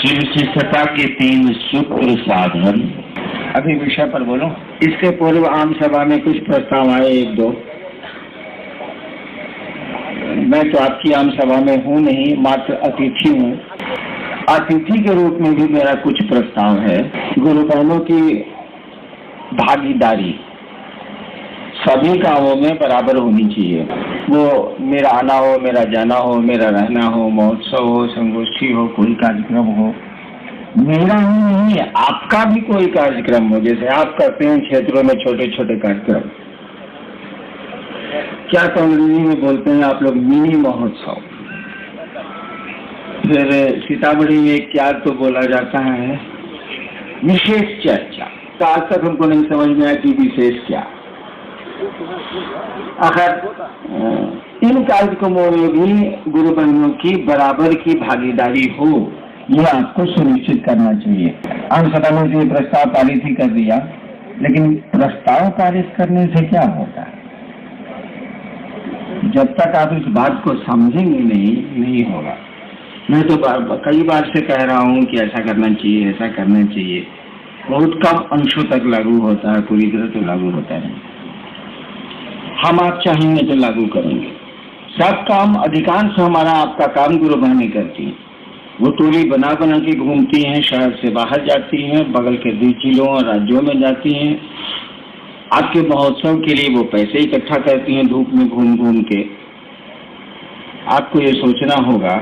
शिव शिष्यता के 3 सूत्र साधन। अभी विषय पर बोलो। इसके पूर्व आम सभा में कुछ प्रस्ताव आए, 1-2। मैं तो आपकी आम सभा में हूँ नहीं, मात्र अतिथि हूँ। अतिथि के रूप में भी मेरा कुछ प्रस्ताव है। गुरु बहनों की भागीदारी सभी कामों में बराबर होनी चाहिए। वो मेरा आना हो, मेरा जाना हो, मेरा रहना हो, महोत्सव हो, संगोष्ठी हो, कोई कार्यक्रम हो, मेरा ही नहीं आपका भी कोई कार्यक्रम हो, जैसे आप करते हैं क्षेत्रों में छोटे छोटे कार्यक्रम, क्या तो अंग्रेजी में बोलते हैं आप लोग, मिनी महोत्सव। फिर सीतामढ़ी में क्या तो बोला जाता है, विशेष चर्चा। तो आज तक हमको नहीं समझ में आया कि विशेष क्या। अगर इन कार्यक्रमों में भी गुरु बहनों की बराबर की भागीदारी हो, यह आपको सुनिश्चित करना चाहिए। आम सभा में ये प्रस्ताव पारित ही कर दिया, लेकिन प्रस्ताव पारित करने से क्या होता है? जब तक आप इस बात को समझेंगे नहीं होगा। मैं तो कई बार से कह रहा हूँ कि ऐसा करना चाहिए, ऐसा करना चाहिए। बहुत कम अंशों तक लागू होता है, पूरी तरह तो लागू होता नहीं। हम आप चाहेंगे तो लागू करेंगे। सब काम, अधिकांश हमारा आपका काम गुरु बहनें करती हैं। वो टोली बना के घूमती हैं, शहर से बाहर जाती हैं, बगल के 2 जिलों और राज्यों में जाती हैं। आपके महोत्सव के लिए वो पैसे इकट्ठा करती हैं, धूप में घूम के। आपको ये सोचना होगा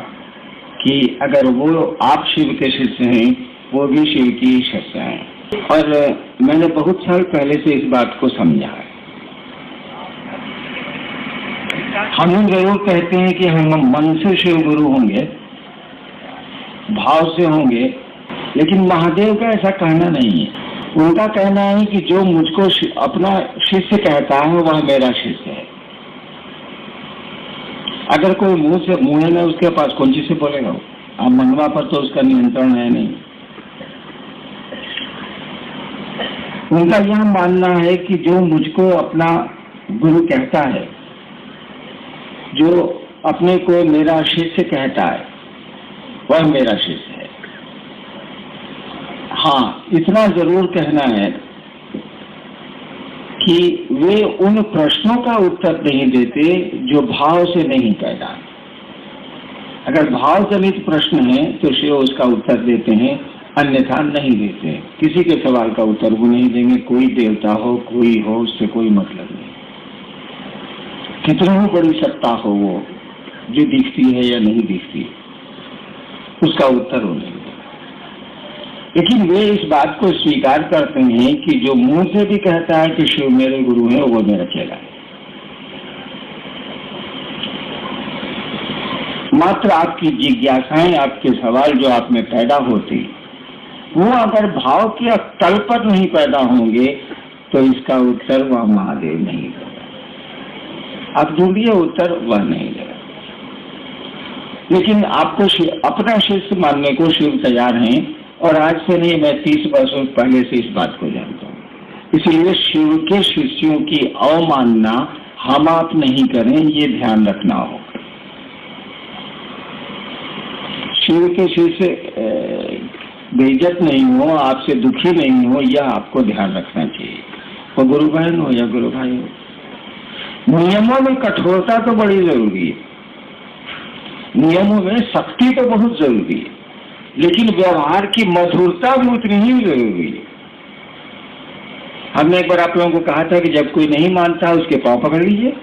कि अगर वो आप शिव के शिष्य हैं, वो भी शिव की शिष्य हैं। और मैंने बहुत साल पहले से इस बात को समझा है। हम जरूर कहते हैं कि हम मन से शिव गुरु होंगे, भाव से होंगे, लेकिन महादेव का ऐसा कहना नहीं है। उनका कहना है कि जो मुझको अपना शिष्य कहता है वह मेरा शिष्य है। अगर कोई मुंह में उसके पास कौन चीज से बोलेगा? आप मनवा पर तो उसका नियंत्रण है नहीं। उनका यह मानना है कि जो मुझको अपना गुरु कहता है, जो अपने को मेरा शिष्य कहता है, वह मेरा शिष्य है। हाँ, इतना जरूर कहना है कि वे उन प्रश्नों का उत्तर नहीं देते जो भाव से नहीं पैदा। अगर भाव जनित प्रश्न है तो शिव उसका उत्तर देते हैं, अन्यथा नहीं देते। किसी के सवाल का उत्तर वो नहीं देंगे। कोई देवता हो, कोई हो, उससे कोई मतलब नहीं। कितनी बड़ी सत्ता हो वो, जो दिखती है या नहीं दिखती, उसका उत्तर वो नहीं देगा। लेकिन वे इस बात को स्वीकार करते हैं कि जो मुंह से भी कहता है कि शिव मेरे गुरु है, वो मेरा चेला है। मात्र आपकी जिज्ञासाएं, आपके सवाल जो आप में पैदा होती, वो अगर भाव के तल पर नहीं पैदा होंगे तो इसका उत्तर वह महादेव नहीं देगा। आप ढूंढिए उत्तर, वह नहीं देगा। लेकिन आपको अपना शिष्य मानने को शिव तैयार हैं, और आज से नहीं, मैं 30 वर्षों पहले से इस बात को जानता हूँ। इसलिए शिव के शिष्यों की अवमानना हम आप नहीं करें, ये ध्यान रखना होगा। शिव के शिष्य बेइज्जत नहीं हो, आपसे दुखी नहीं हो, यह आपको ध्यान रखना चाहिए। वो गुरु बहन हो या गुरु भाई हो। नियमों में कठोरता तो बड़ी जरूरी है, नियमों में सख्ती तो बहुत जरूरी है, लेकिन व्यवहार की मधुरता भी उतनी ही जरूरी है। हमने एक बार आप लोगों को कहा था कि जब कोई नहीं मानता है उसके पांव पकड़ लीजिए,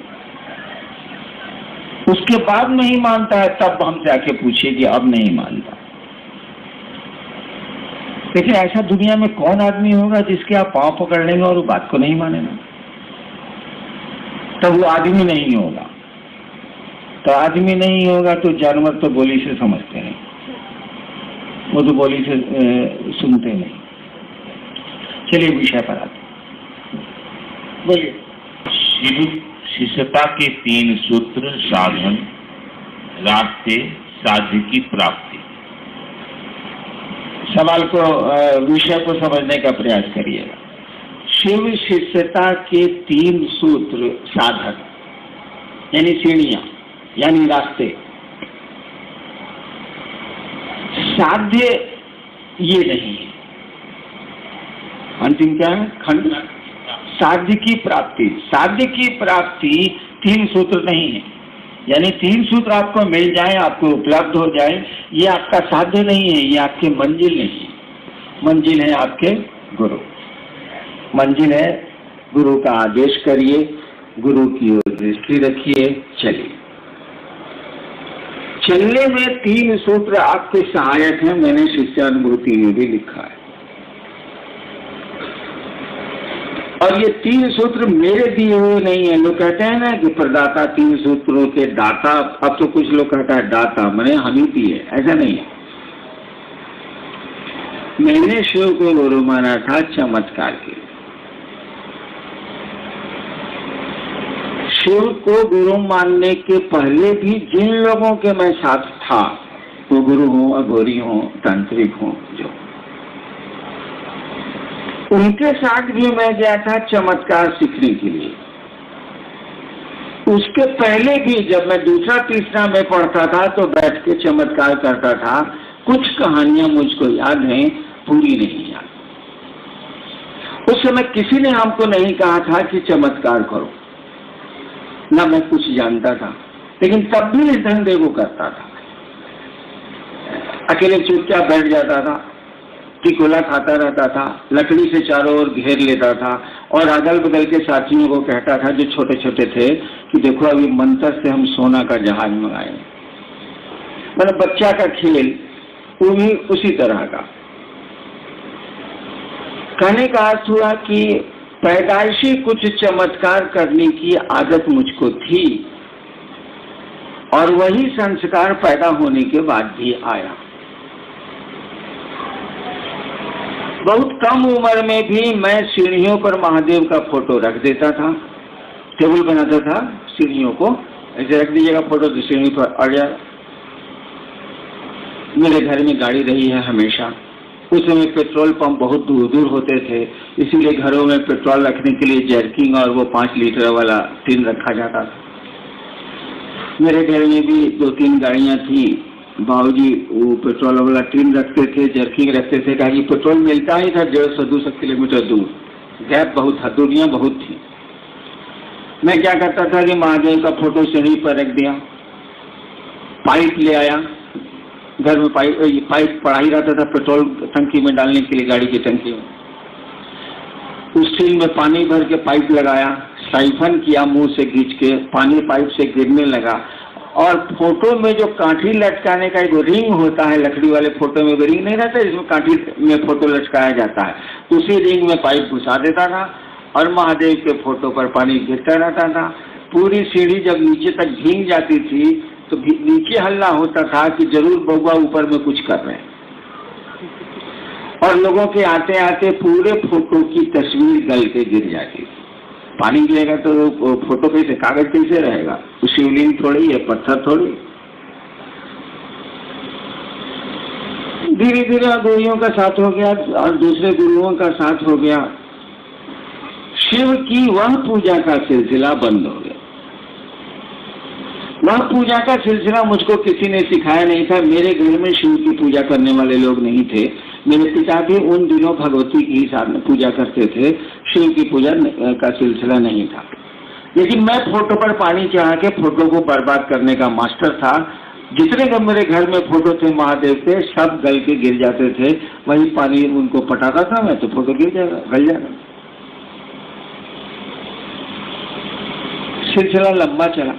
उसके बाद नहीं मानता है तब हमसे आके पूछिए कि अब नहीं मानता। लेकिन ऐसा दुनिया में कौन आदमी होगा जिसके आप पांव पकड़ लेंगे और वो बात को नहीं मानेगा? तो वो आदमी नहीं होगा। तो आदमी नहीं होगा तो जानवर तो बोली से समझते हैं, वो तो बोली से सुनते नहीं। चलिए विषय पर आते, बोलिए। शिव शिष्यता के 3 सूत्र साधन। रास्ते साध्य की प्राप्ति। सवाल को, विषय को समझने का प्रयास करिएगा। शिव शिष्यता के 3 सूत्र साधन, यानी सीढ़ियां, यानी रास्ते। साध्य ये नहीं है। अंतिम क्या है? खंड साध्य की प्राप्ति। साध्य की प्राप्ति 3 सूत्र नहीं है, यानी 3 सूत्र आपको मिल जाए, आपको उपलब्ध हो जाए, ये आपका साध्य नहीं है, ये आपकी मंजिल नहीं है। मंजिल है आपके गुरु, मंजिल है गुरु का आदेश करिए, गुरु की ओर दृष्टि रखिए, चलिए। चलने में 3 सूत्र आपके सहायक हैं, मैंने शिष्यानुभूति में भी लिखा है। और ये 3 सूत्र मेरे दिए हुए नहीं है। लोग कहते हैं ना कि प्रदाता 3 सूत्रों के दाता, अब तो कुछ लोग कहता है दाता, मैंने हम ही दिए, ऐसा नहीं है। मैंने शिव को गुरु माना था चमत्कार के लिए। शिव को गुरु मानने के पहले भी जिन लोगों के मैं साथ था, वो गुरु हो, अघोरी हो, तांत्रिक हो, जो उनके साथ भी मैं गया था चमत्कार सीखने के लिए। उसके पहले भी जब मैं दूसरा तीसरा में पढ़ता था तो बैठ के चमत्कार करता था। कुछ कहानियां मुझको याद हैं, पूरी नहीं याद। उस समय किसी ने हमको नहीं कहा था कि चमत्कार करो, ना मैं कुछ जानता था, लेकिन तब भी इस धंधे को करता था। अकेले चुपचाप बैठ जाता था, टिकोला खाता रहता था, लकड़ी से चारों ओर घेर लेता था और अगल बगल के साथियों को कहता था जो छोटे छोटे थे कि देखो अभी मंत्र से हम सोना का जहाज मंगाए। मतलब बच्चा का खेल वो भी उसी तरह का। कहने का अर्थ हुआ कि पैदाइशी कुछ चमत्कार करने की आदत मुझको थी और वही संस्कार पैदा होने के बाद भी आया। बहुत कम उम्र में भी मैं सीढ़ियों पर महादेव का फोटो रख देता था, टेबल बनाता था, सीढ़ियों को ऐसे रख दीजिएगा फोटो तो सीढ़ी पर अड़ जाए। मेरे घर में गाड़ी रही है हमेशा। उस समय पेट्रोल पंप बहुत दूर दूर होते थे, इसीलिए घरों में पेट्रोल रखने के लिए जर्किंग और वो 5 लीटर वाला टिन रखा जाता था। मेरे घर में भी 2-3 गाड़ियां थी। बाबूजी वो पेट्रोल वाला टिन रखते थे, जर्किंग रखते थे, कहा कि पेट्रोल मिलता ही था 150-200 किलोमीटर दूर, गैप बहुत था, दूरियां बहुत थी। मैं क्या करता था कि महादेव का फोटो सीढ़ी पर रख दिया, पाइप ले आया, घर में पाइप पड़ा ही रहता था पेट्रोल टंकी में डालने के लिए, गाड़ी की टंकी में। उस टिन में पानी भर के पाइप लगाया, साइफन किया, मुंह से खींच के पानी पाइप से गिरने लगा। और फोटो में जो काठी लटकाने का एक रिंग होता है, लकड़ी वाले फोटो में रिंग नहीं रहता, इसमें काठी में फोटो लटकाया जाता है, उसी रिंग में पाइप घुसा देता था और महादेव के फोटो पर पानी गिरता रहता था। पूरी सीढ़ी जब नीचे तक भीग जाती थी तो नीचे हल्ला होता था कि जरूर बउआ ऊपर में कुछ कर रहे हैं। और लोगों के आते आते पूरे फोटो की तस्वीर गल के गिर जाती थी। पानी गिरेगा तो फोटो कैसे, कागज कैसे रहेगा? शिवलिंग थोड़ी है, पत्थर थोड़ी। धीरे धीरे गुरुओं का साथ हो गया और दूसरे गुरुओं का साथ हो गया। शिव की वह पूजा का सिलसिला बंद हो गया। वह पूजा का सिलसिला मुझको किसी ने सिखाया नहीं था। मेरे घर में शिव की पूजा करने वाले लोग नहीं थे। मेरे पिता भी उन दिनों भगवती की साथ में पूजा करते थे, शिव की पूजा का सिलसिला नहीं था। लेकिन मैं फोटो पर पानी चढ़ा के फोटो को बर्बाद करने का मास्टर था। जितने का मेरे घर में फोटो थे महादेव के, सब गल के गिर जाते थे। वही पानी उनको पटाता था मैं, तो फोटो गिर जाएगा, गल जाएगा। सिलसिला लंबा चला।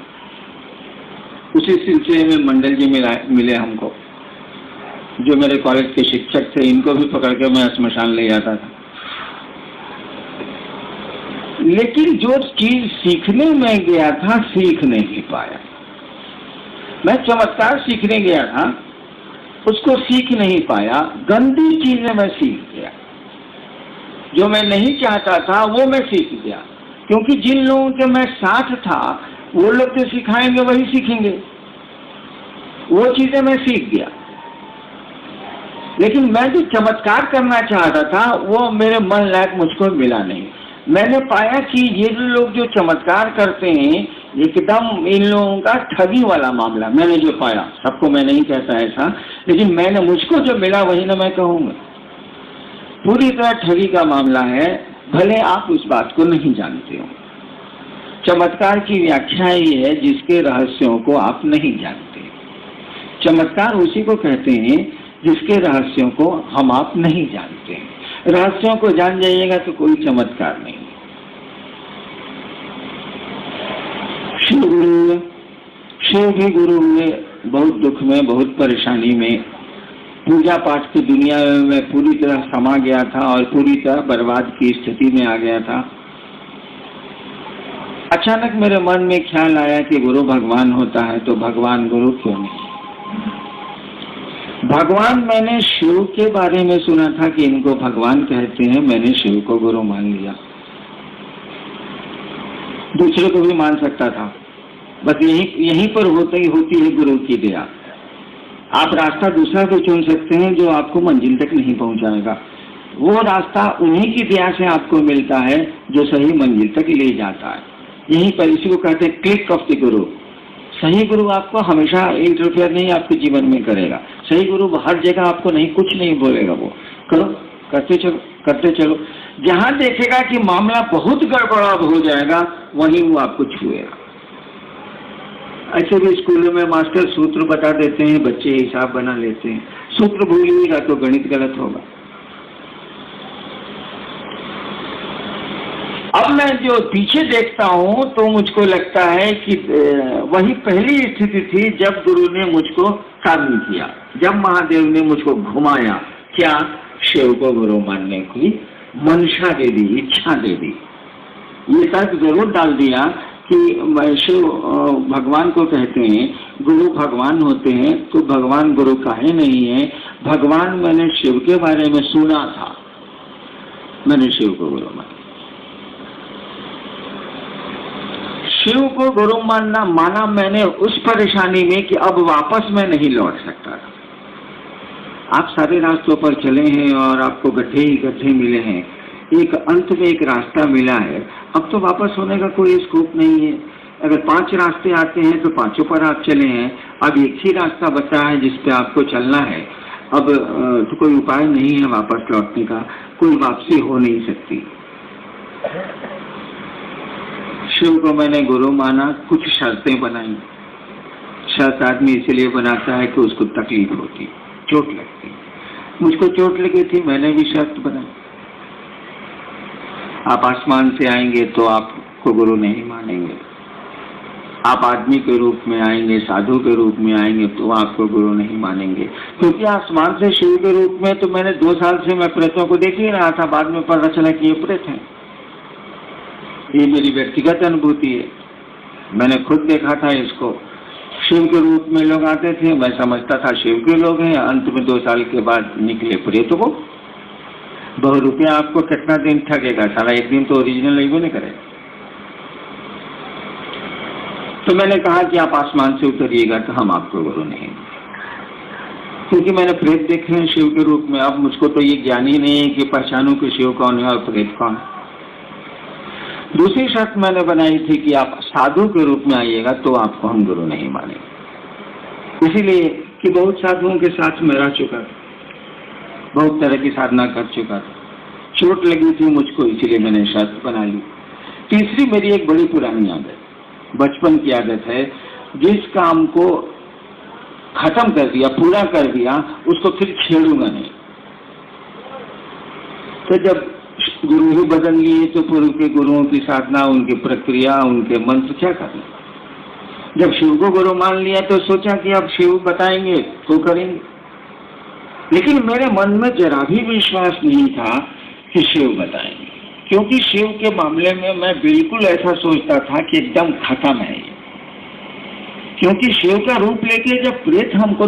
उसी सिलसिले में मंडल जी मिले हमको, जो मेरे कॉलेज के शिक्षक थे। इनको भी पकड़ के मैं श्मशान ले जाता था। लेकिन जो चीज सीखने में गया था सीख नहीं पाया। मैं चमत्कार सीखने गया था, उसको सीख नहीं पाया। गंदी चीजें मैं सीख गया, जो मैं नहीं चाहता था वो मैं सीख गया। क्योंकि जिन लोगों के मैं साथ था वो लोग तो सिखाएंगे वही सीखेंगे, वो चीजें मैं सीख गया। लेकिन मैं जो चमत्कार करना चाहता था वो मेरे मन लायक मुझको मिला नहीं। मैंने पाया कि ये लोग जो चमत्कार करते हैं एकदम इन लोगों का ठगी वाला मामला। मैंने जो पाया, सबको मैं नहीं कहता ऐसा, लेकिन मुझको जो मिला वही ना मैं कहूँगा। पूरी तरह ठगी का मामला है, भले आप उस बात को नहीं जानते हो। चमत्कार की व्याख्या ये है जिसके रहस्यों को आप नहीं जानते। चमत्कार उसी को कहते हैं जिसके रहस्यों को हम आप नहीं जानते। रहस्यों को जान जाइएगा तो कोई चमत्कार नहीं। शिव भी गुरु हुए, बहुत दुख में, बहुत परेशानी में, पूजा पाठ की दुनिया में पूरी तरह समा गया था और पूरी तरह बर्बाद की स्थिति में आ गया था। अचानक मेरे मन में ख्याल आया कि गुरु भगवान होता है तो भगवान गुरु क्यों नहीं। भगवान, मैंने शिव के बारे में सुना था कि इनको भगवान कहते हैं, मैंने शिव को गुरु मान लिया। दूसरे को भी मान सकता था, बस यहीं पर होती है गुरु की दया। आप रास्ता दूसरा भी चुन सकते हैं जो आपको मंजिल तक नहीं पहुंचाएगा। वो रास्ता उन्हीं की दया से आपको मिलता है जो सही मंजिल तक ले जाता है। यहीं पर इसी को कहते हैं क्लिक ऑफ द गुरु। सही गुरु आपको हमेशा इंटरफेयर नहीं आपके जीवन में करेगा। सही गुरु हर जगह आपको नहीं, कुछ नहीं बोलेगा, वो करो, करते चलो। जहां देखेगा कि मामला बहुत गड़बड़ा हो जाएगा वहीं वो आपको छुएगा। ऐसे भी स्कूलों में मास्टर सूत्र बता देते हैं, बच्चे हिसाब बना लेते हैं। सूत्र भूलिएगा तो गणित गलत होगा। अब मैं जो पीछे देखता हूं तो मुझको लगता है कि वही पहली स्थिति थी जब गुरु ने मुझको काबू किया, जब महादेव ने मुझको घुमाया। क्या? शिव को गुरु मानने की मंशा दे दी, इच्छा दे दी। ये तर्क जरूर डाल दिया कि शिव भगवान को कहते हैं, गुरु भगवान होते हैं, तो भगवान गुरु काहे नहीं है। भगवान, मैंने शिव के बारे में सुना था, मैंने शिव को गुरु माना। शिव को गुरु माना मैंने उस परेशानी में कि अब वापस मैं नहीं लौट सकता था। आप सारे रास्तों पर चले हैं और आपको गड्ढे ही गड्ढे मिले हैं, एक अंत में एक रास्ता मिला है। अब तो वापस होने का कोई स्कोप नहीं है। अगर 5 रास्ते आते हैं तो 5 पर आप चले हैं, अब एक ही रास्ता बचा है जिस पे आपको चलना है। अब तो कोई उपाय नहीं है वापस लौटने का, कोई वापसी हो नहीं सकती। शिव को मैंने गुरु माना, कुछ शर्तें बनाई। शर्त आदमी इसलिए बनाता है कि उसको तकलीफ होती, चोट लगती। मुझको चोट लगी थी, मैंने भी शर्त बनाई। आप आसमान से आएंगे तो आपको गुरु नहीं मानेंगे। आप आदमी के रूप में आएंगे, साधु के रूप में आएंगे तो आपको गुरु नहीं मानेंगे। क्योंकि आसमान से शिव के रूप में तो मैंने 2 साल से मैं प्रेतों को देख ही रहा था, बाद में पता चला कि ये प्रेत हैं। ये मेरी व्यक्तिगत अनुभूति है, मैंने खुद देखा था इसको। शिव के रूप में लोग आते थे, मैं समझता था शिव के लोग हैं, अंत में 2 साल के बाद निकले प्रेत। वो ₹100 आपको कितना दिन ठगेगा, सारा एक दिन तो ओरिजिनल ही नहीं करेगा। तो मैंने कहा कि आप आसमान से उतरिएगा तो हम आपको गुरु नहीं, क्योंकि मैंने प्रेत देखे हैं शिव के रूप में। अब मुझको तो ये ज्ञान ही नहीं है कि पहचानूं कि शिव कौन है और प्रेत कौन है। दूसरी शर्त मैंने बनाई थी कि आप साधु के रूप में आइएगा तो आपको हम गुरु नहीं मानेंगे। इसीलिए कि बहुत साधुओं के साथ मैं रह चुका था, बहुत तरह की साधना कर चुका था, चोट लगी थी मुझको, इसीलिए मैंने शर्त बना ली। तीसरी मेरी एक बड़ी पुरानी आदत, बचपन की आदत है, जिस काम को खत्म कर दिया, पूरा कर दिया, उसको फिर छेड़ूंगा नहीं। तो जब गुरु ही बदल लिए तो पूर्व के गुरुओं की साधना, उनकी प्रक्रिया, उनके मंत्र क्या करना। जब शिव को गुरु मान लिया तो सोचा कि अब शिव बताएंगे तो करेंगे, लेकिन मेरे मन में जरा भी विश्वास नहीं था कि शिव बताएंगे, क्योंकि शिव के मामले में मैं बिल्कुल ऐसा सोचता था कि एकदम खत्म है। क्योंकि शिव का रूप लेके जब प्रेत हमको